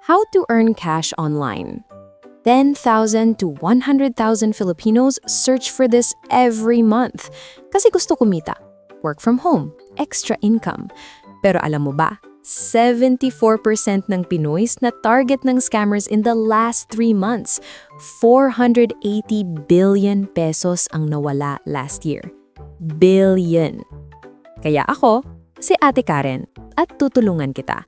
How to earn cash online. 10,000 to 100,000 Filipinos search for this every month kasi gusto kumita. Work from home, extra income. Pero alam mo ba, 74% ng Pinoys na target ng scammers in the last 3 months. 480 billion pesos ang nawala last year. Billion. Kaya ako, si Ate Karen, at tutulungan kita.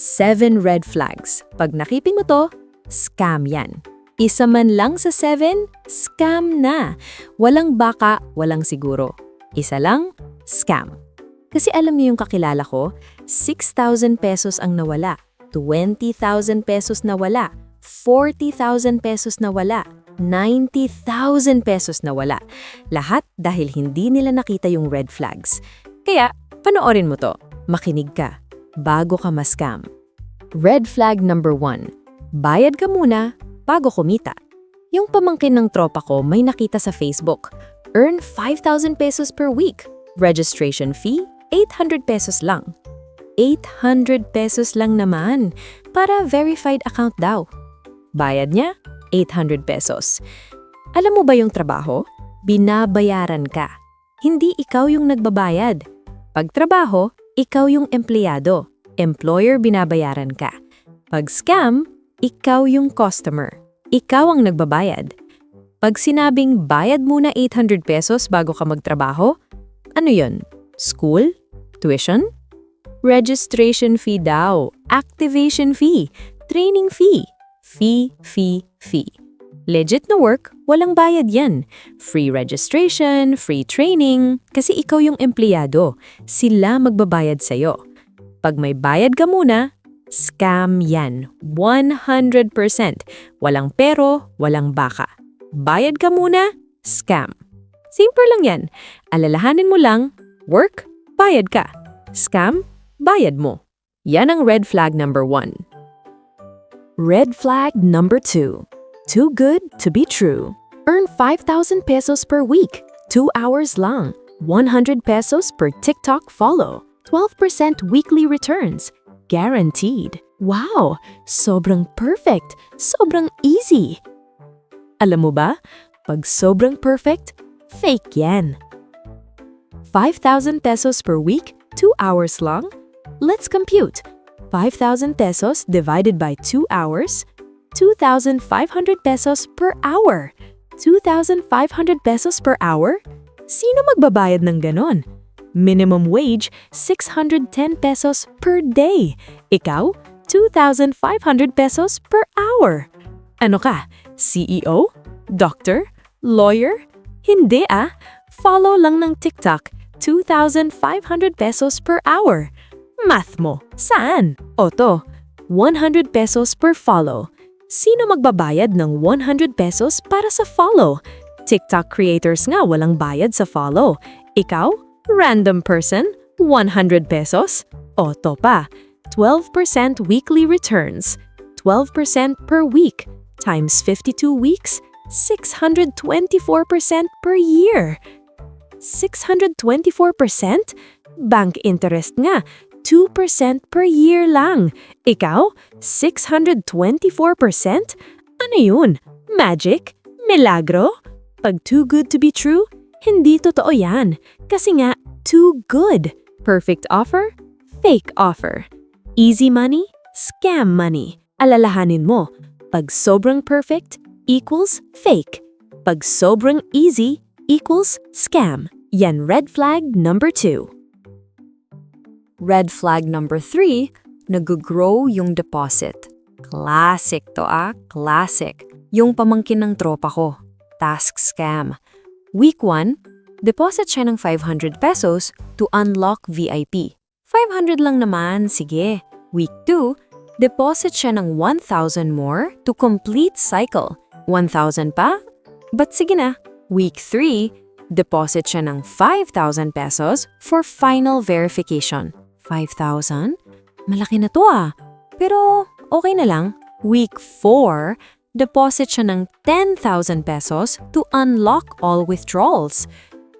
7 red flags. Pag nakiping mo to, scam yan. Isa man lang sa 7, scam na. Walang baka, walang siguro. Isa lang, scam. Kasi alam niyo yung kakilala ko, 6,000 pesos ang nawala, 20,000 pesos nawala, 40,000 pesos nawala, 90,000 pesos nawala. Lahat dahil hindi nila nakita yung red flags. Kaya, panoorin mo to. Makinig ka. Bago ka ma-scam. Red flag number 1. Bayad ka muna bago kumita. Yung pamangkin ng tropa ko may nakita sa Facebook. Earn 5,000 pesos per week. Registration fee, 800 pesos lang. 800 pesos lang naman para verified account daw. Bayad niya, 800 pesos. Alam mo ba yung trabaho? Binabayaran ka. Hindi ikaw yung nagbabayad. Pag trabaho, ikaw yung empleyado. Employer binabayaran ka. Pag scam, ikaw yung customer. Ikaw ang nagbabayad. Pag sinabing bayad muna 800 pesos bago ka magtrabaho, ano yun? School? Tuition? Registration fee daw. Activation fee. Training fee. Fee. Legit na work, walang bayad yan. Free registration, free training, kasi ikaw yung empleyado. Sila magbabayad sa'yo. Pag may bayad ka muna, scam yan. 100%. Walang pero, walang baka. Bayad ka muna, scam. Simple lang yan. Alalahanin mo lang, work, bayad ka. Scam, bayad mo. Yan ang red flag number 1. Red flag number 2. Too good to be true. Earn 5,000 pesos per week. 2 hours lang. 100 pesos per TikTok follow. 12% weekly returns. Guaranteed. Wow! Sobrang perfect. Sobrang easy. Alam mo ba? Pag sobrang perfect, fake yan. 5,000 pesos per week, 2 hours lang? Let's compute. 5,000 pesos divided by 2 hours, 2,500 pesos per hour. 2,500 pesos per hour? Sino magbabayad ng ganon? Minimum wage, 610 pesos per day. Ikaw, 2,500 pesos per hour. Ano ka? CEO? Doctor? Lawyer? Hindi ah. Follow lang ng TikTok. 2,500 pesos per hour. Math mo, saan? Oto, 100 pesos per follow. Sino magbabayad ng 100 pesos para sa follow? TikTok creators nga walang bayad sa follow. Ikaw, random person, 100 pesos? Oto pa, 12% weekly returns. 12% per week times 52 weeks, 624% per year. 624%? Bank interest nga, 2% per year lang. Ikaw, 624%? Ano yun? Magic? Milagro? Pag too good to be true, hindi totoo yan. Kasi nga, too good. Perfect offer? Fake offer. Easy money? Scam money. Alalahanin mo, pag sobrang perfect equals fake. Pag sobrang easy equals scam. Yan red flag number 2. Red flag number 3, nag-grow yung deposit. Classic to classic. Yung pamangkin ng tropa ko, task scam. Week 1, deposit siya ng 500 pesos to unlock VIP. 500 lang naman, sige. Week 2, deposit siya ng 1,000 more to complete cycle. 1,000 pa? But sige na. Week 3, deposit siya ng 5,000 pesos for final verification. 5,000? Malaki na to ah. Pero okay na lang. Week 4, deposit siya ng 10,000 pesos to unlock all withdrawals.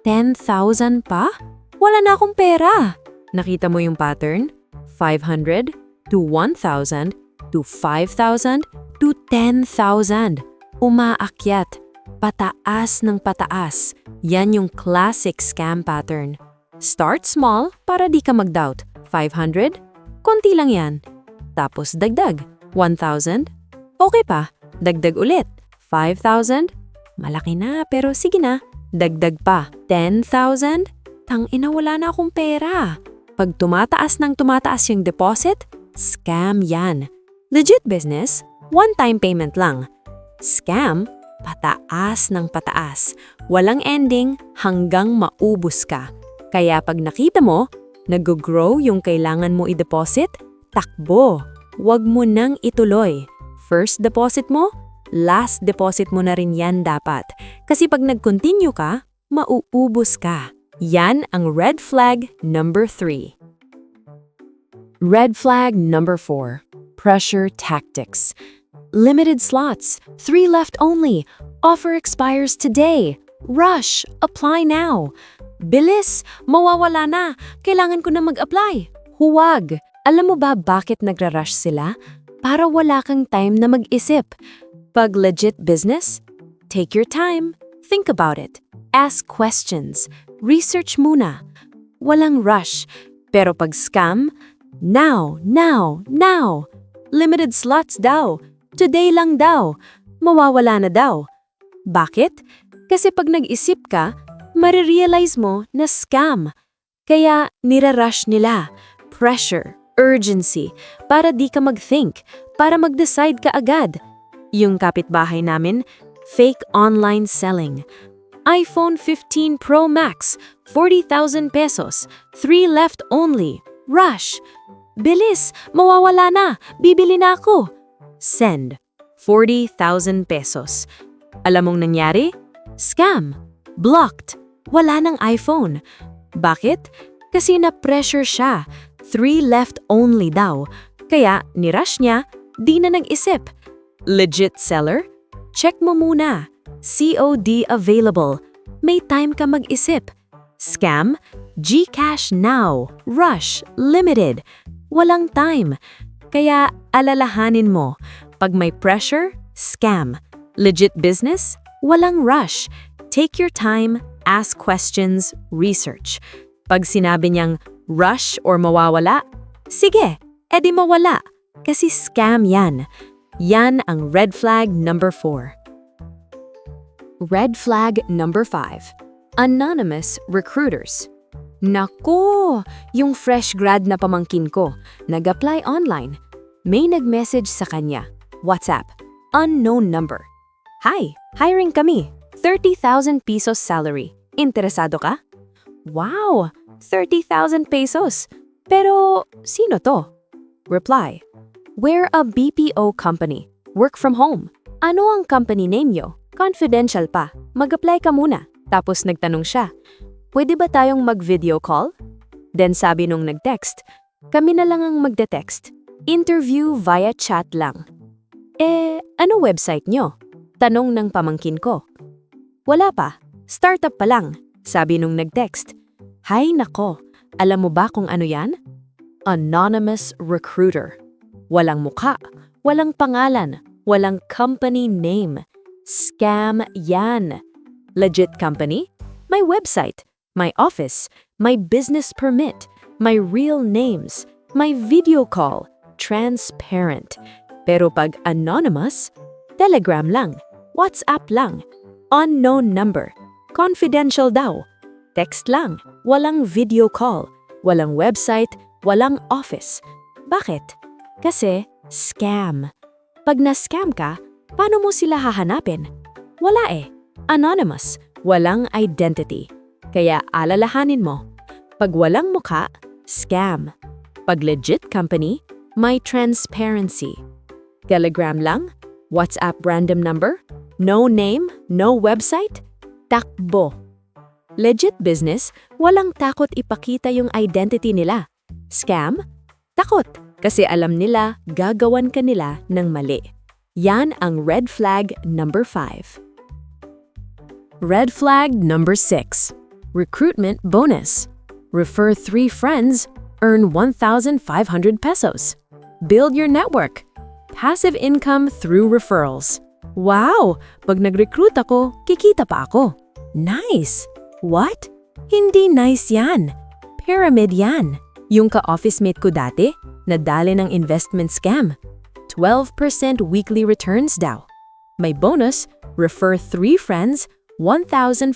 10,000 pa? Wala na akong pera. Nakita mo yung pattern? 500 to 1,000 to 5,000 to 10,000. Umaakyat. Pataas ng pataas. Yan yung classic scam pattern. Start small para di ka mag-doubt. 500? Konti lang yan. Tapos dagdag. 1,000? Okay pa. Dagdag ulit. 5,000? Malaki na pero sige na. Dagdag pa. 10,000? Tang-ina, wala na akong pera. Pag tumataas ng tumataas yung deposit, scam yan. Legit business, one-time payment lang. Scam, pataas ng pataas. Walang ending hanggang maubos ka. Kaya pag nakita mo, nag-grow yung kailangan mo i-deposit, takbo. Huwag mo nang ituloy. First deposit mo, last deposit mo na rin yan dapat. Kasi pag nag-continue ka, mauubos ka. Yan ang red flag number 3. Red flag number 4. Pressure tactics. Limited slots. 3 left only. Offer expires today. Rush. Apply now. Bilis. Mawawala na. Kailangan ko na mag-apply. Huwag. Alam mo ba bakit nagra-rush sila? Para wala kang time na mag-isip. Pag legit business, take your time. Think about it. Ask questions. Research muna. Walang rush. Pero pag scam, now, now, now. Limited slots daw. Today lang daw. Mawawala na daw. Bakit? Kasi pag nag-isip ka, marirealize mo na scam. Kaya nirarush nila. Pressure, urgency, para di ka mag-think, para mag-decide ka agad. Yung kapitbahay namin, fake online selling. iPhone 15 Pro Max, 40,000 pesos. 3 left only. Rush. Bilis, mawawala na. Bibili na ako. Send. 40,000 pesos. Alam mong nangyari? Scam. Blocked. Wala ng iPhone. Bakit? Kasi na-pressure siya. 3 left only daw. Kaya nirush niya, di na nag-isip. Legit seller? Check mo muna. COD available. May time ka mag-isip. Scam? GCash now. Rush. Limited. Walang time. Kaya alalahanin mo, pag may pressure, scam. Legit business, walang rush. Take your time, ask questions, research. Pag sinabi niyang rush or mawawala, sige, edi mawala. Kasi scam yan. Yan ang red flag number 4. Red flag number 5. Anonymous recruiters. Nako! Yung fresh grad na pamangkin ko, nag-apply online. May nag-message sa kanya. WhatsApp. Unknown number. Hi! Hiring kami. 30,000 pesos salary. Interesado ka? Wow! 30,000 pesos. Pero sino to? Reply. We're a BPO company. Work from home. Ano ang company name nyo? Confidential pa. Mag-apply ka muna. Tapos nagtanong siya. Pwede ba tayong mag-video call? Then sabi nung nag-text, kami na lang ang magde-text. Interview via chat lang. Ano website nyo? Tanong ng pamangkin ko. Wala pa. Startup pa lang. Sabi nung nag-text. Hay nako, alam mo ba kung ano yan? Anonymous recruiter. Walang mukha, walang pangalan, walang company name. Scam yan. Legit company? May website. My office, my business permit, my real names, my video call, transparent. Pero pag anonymous, Telegram lang, WhatsApp lang, unknown number, confidential daw, text lang, walang video call, walang website, walang office. Bakit? Kasi scam. Pag na-scam ka, paano mo sila hahanapin? Wala Anonymous, walang identity. Kaya alalahanin mo, pag walang mukha, scam. Pag legit company, may transparency. Telegram lang, WhatsApp random number, no name, no website, takbo. Legit business, walang takot ipakita yung identity nila. Scam? Takot, kasi alam nila gagawan ka nila ng mali. Yan ang red flag number 5. Red flag number 6. Recruitment bonus. Refer 3 friends, earn 1,500 pesos. Build your network. Passive income through referrals. Wow! Pag nag-recruit ako, kikita pa ako. Nice! What? Hindi nice yan. Pyramid yan. Yung ka-office mate ko dati, nadali ng investment scam. 12% weekly returns daw. May bonus, refer 3 friends, 1,500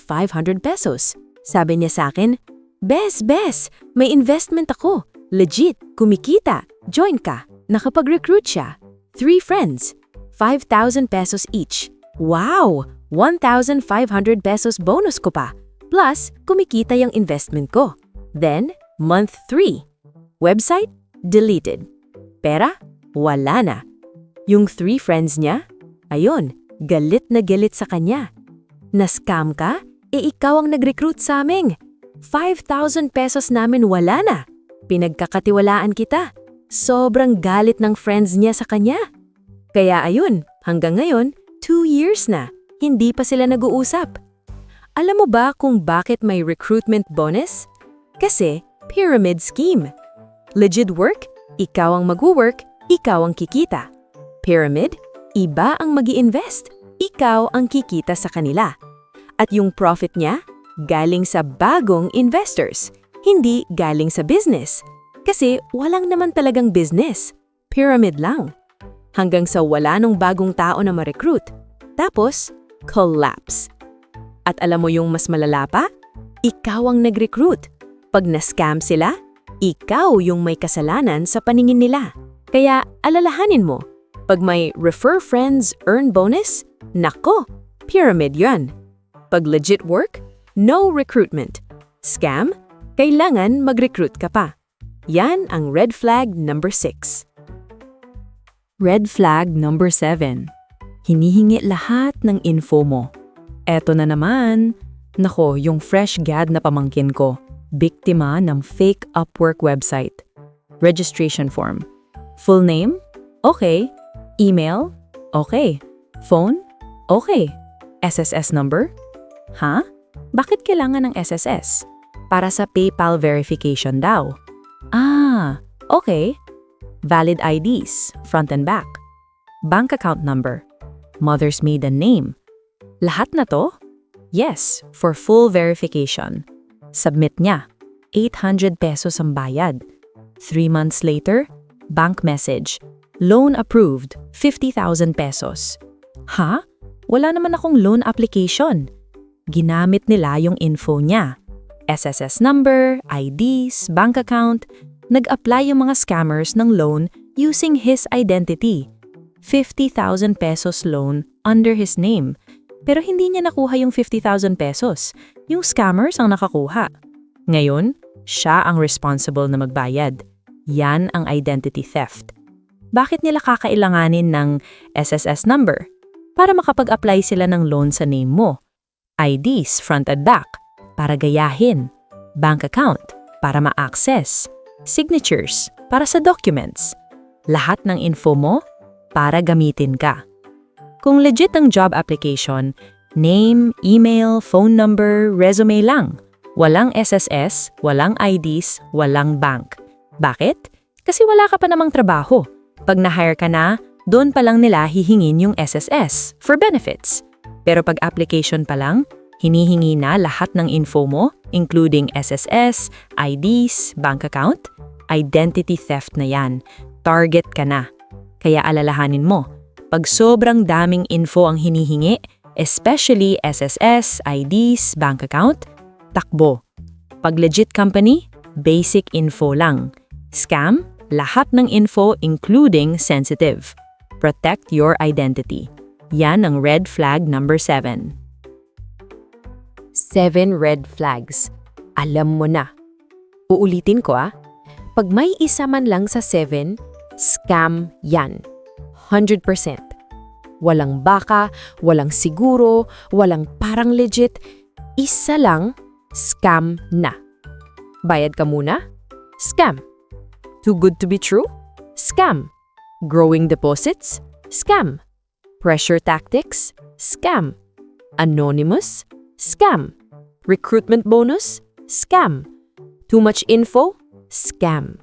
pesos. Sabi niya sa akin, Bes, may investment ako. Legit, kumikita. Join ka. Nakapag-recruit siya. 3 friends, 5,000 pesos each. Wow! 1,500 pesos bonus ko pa. Plus, kumikita yung investment ko. Then, month 3. Website, deleted. Pera, wala na. Yung 3 friends niya, ayun, galit na galit sa kanya. Na-scam ka? Ikaw ang nag-recruit sa amin. 5,000 pesos namin wala na. Pinagkakatiwalaan kita. Sobrang galit ng friends niya sa kanya. Kaya ayun, hanggang ngayon, 2 years na, hindi pa sila nag-uusap. Alam mo ba kung bakit may recruitment bonus? Kasi pyramid scheme. Legit work, ikaw ang mag-work, ikaw ang kikita. Pyramid, iba ang mag-i-invest, ikaw ang kikita sa kanila. At yung profit niya, galing sa bagong investors, hindi galing sa business. Kasi walang naman talagang business. Pyramid lang. Hanggang sa wala nung bagong tao na ma-recruit. Tapos, collapse. At alam mo yung mas malala pa? Ikaw ang nag-recruit. Pag na-scam sila, ikaw yung may kasalanan sa paningin nila. Kaya alalahanin mo, pag may refer friends, earn bonus, nako, pyramid yan. Pag legit work, no recruitment. Scam, kailangan mag-recruit ka pa. Yan ang red flag number 6. Red flag number 7. Hinihingi lahat ng info mo. Eto na naman. Nako, yung fresh grad na pamangkin ko. Biktima ng fake Upwork website. Registration form. Full name? Okay. Email? Okay. Phone? Okay. SSS number? Ha? Bakit kailangan ng SSS? Para sa PayPal verification daw. Ah, okay. Valid IDs, front and back. Bank account number. Mother's maiden name. Lahat na to? Yes, for full verification. Submit niya. 800 pesos ang bayad. 3 months later, bank message. Loan approved, 50,000 pesos. Ha? Wala naman akong loan application. Ginamit nila yung info niya. SSS number, IDs, bank account. Nag-apply yung mga scammers ng loan using his identity. 50,000 pesos loan under his name. Pero hindi niya nakuha yung 50,000 pesos. Yung scammers ang nakakuha. Ngayon, siya ang responsible na magbayad. Yan ang identity theft. Bakit nila kakailanganin ng SSS number? Para makapag-apply sila ng loan sa name mo. IDs front and back, para gayahin. Bank account, para ma-access. Signatures, para sa documents. Lahat ng info mo, para gamitin ka. Kung legit ang job application, name, email, phone number, resume lang. Walang SSS, walang IDs, walang bank. Bakit? Kasi wala ka pa namang trabaho. Pag na-hire ka na, doon pa lang nila hihingin yung SSS for benefits. Pero pag application pa lang, hinihingi na lahat ng info mo, including SSS, IDs, bank account. Identity theft na yan. Target ka na. Kaya alalahanin mo, pag sobrang daming info ang hinihingi, especially SSS, IDs, bank account, takbo. Pag legit company, basic info lang. Scam, lahat ng info including sensitive. Protect your identity. Yan ang red flag number 7. 7 red flags. Alam mo na. Uulitin ko Pag may isa man lang sa 7, scam yan. 100%. Walang baka, walang siguro, walang parang legit. Isa lang, scam na. Bayad ka muna? Scam. Too good to be true? Scam. Growing deposits? Scam. Pressure tactics? Scam. Anonymous? Scam. Recruitment bonus? Scam. Too much info? Scam.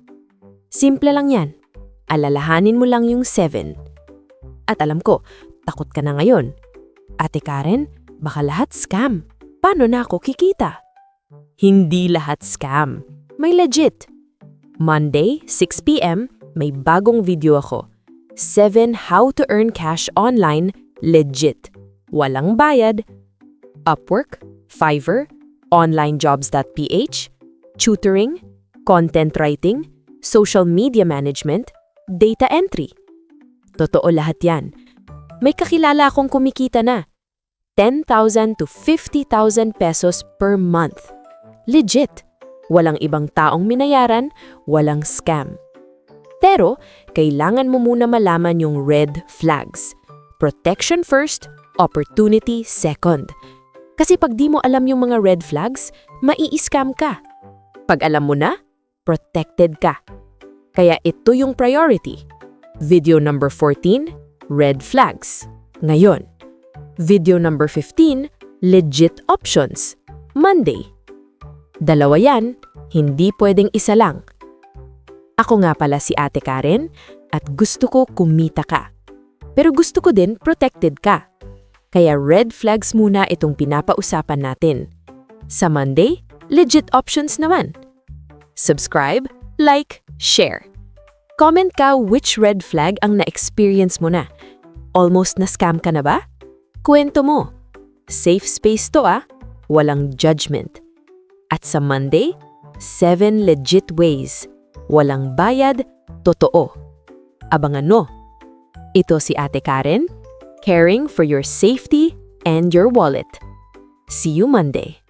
Simple lang yan. Alalahanin mo lang yung 7. At alam ko, takot ka na ngayon. Ate Karen, baka lahat scam. Paano na ako kikita? Hindi lahat scam. May legit. Monday, 6 p.m., may bagong video ako. 7 How to Earn Cash Online Legit. Walang bayad. Upwork, Fiverr, onlinejobs.ph, tutoring, content writing, social media management, data entry. Totoo lahat yan. May kakilala akong kumikita na. 10,000 to 50,000 pesos per month. Legit. Walang ibang taong minayaran, walang scam. Pero, kailangan mo muna malaman yung red flags. Protection first, opportunity second. Kasi pag di mo alam yung mga red flags, mai-scam ka. Pag alam mo na, protected ka. Kaya ito yung priority. Video number 14, red flags. Ngayon. Video number 15, legit options. Monday. Dalawa yan, hindi pwedeng isa lang. Ako nga pala si Ate Karen at gusto ko kumita ka. Pero gusto ko din protected ka. Kaya red flags muna itong pinapausapan natin. Sa Monday, legit options naman. Subscribe, like, share. Comment ka which red flag ang na-experience mo na. Almost na-scam ka na ba? Kwento mo. Safe space to walang judgment. At sa Monday, 7 legit ways. Walang bayad, totoo. Abangan mo. Ito si Ate Karen, caring for your safety and your wallet. See you Monday.